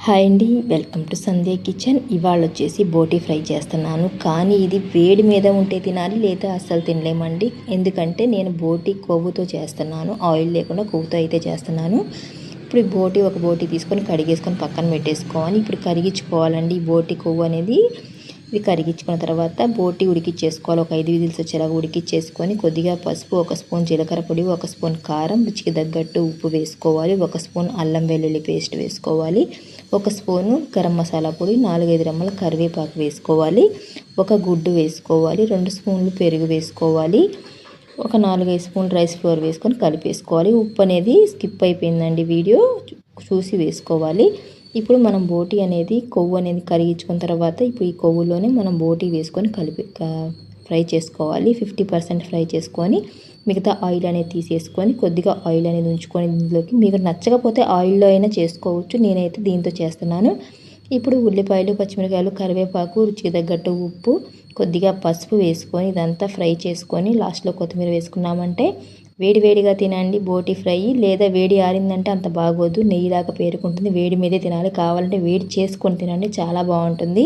Hi అండి, welcome to Sandhya kitchen. ఇవాళ వచ్చేసి బోటీ ఫ్రై చేస్తున్నాను. కానీ ఇది వేడి మీద ఉంటే తినాలి, లేదా అస్సలు తినలేమండి. ఎందుకంటే నేను బోటీ కొవ్వుతో చేస్తున్నాను, ఆయిల్ లేకుండా కొవ్వుతో అయితే చేస్తున్నాను. ఇప్పుడు ఒక బోటీ తీసుకొని కడిగేసుకొని పక్కన పెట్టేసుకోవాలి. ఇప్పుడు కరిగించుకోవాలండి. ఈ బోటీ కొవ్వు అనేది ఇది కరిగించుకున్న తర్వాత బోటీ ఉడికిచ్చేసుకోవాలి. ఒక 5 విజిల్స్ వచ్చేలాగా ఉడికిచ్చేసుకొని కొద్దిగా పసుపు, 1 స్పూన్ జీలకర్ర పొడి, 1 స్పూన్ కారం, రుచికి తగ్గట్టు ఉప్పు వేసుకోవాలి. 1 స్పూన్ అల్లం వెల్లుల్లి పేస్ట్ వేసుకోవాలి. 1 స్పూను గరం మసాలా పొడి, 4-5 రెమ్మల కరివేపాకు వేసుకోవాలి. 1 గుడ్డు వేసుకోవాలి. 2 స్పూన్లు పెరుగు వేసుకోవాలి. ఒక 4-5 స్పూన్లు రైస్ ఫ్లోర్ వేసుకొని కలిపేసుకోవాలి. ఉప్పు అనేది స్కిప్ అయిపోయిందండి, వీడియో చూసి వేసుకోవాలి. ఇప్పుడు మనం బోటీ అనేది కొవ్వు అనేది కరిగించుకున్న తర్వాత ఇప్పుడు ఈ కొవ్వులోనే మనం బోటీ వేసుకొని ఫ్రై చేసుకోవాలి. 50% ఫ్రై చేసుకొని మిగతా ఆయిల్ అనేది తీసేసుకొని కొద్దిగా ఆయిల్ అనేది ఉంచుకొని దీంట్లోకి మీకు నచ్చకపోతే ఆయిల్లో అయినా చేసుకోవచ్చు. నేనైతే దీంతో చేస్తున్నాను. ఇప్పుడు ఉల్లిపాయలు, పచ్చిమిరకాయలు, కరివేపాకు, రుచికి తగ్గట్టు ఉప్పు, కొద్దిగా పసుపు వేసుకొని ఇదంతా ఫ్రై చేసుకొని లాస్ట్లో కొత్తిమీర వేసుకున్నామంటే వేడివేడిగా తినండి బోటీ ఫ్రై. లేదా వేడి ఆరిందంటే అంత బాగోదు, నెయ్యిలాగా పేరుకుంటుంది. వేడి మీదే తినాలి. కావాలంటే వేడి చేసుకొని తినండి, చాలా బాగుంటుంది.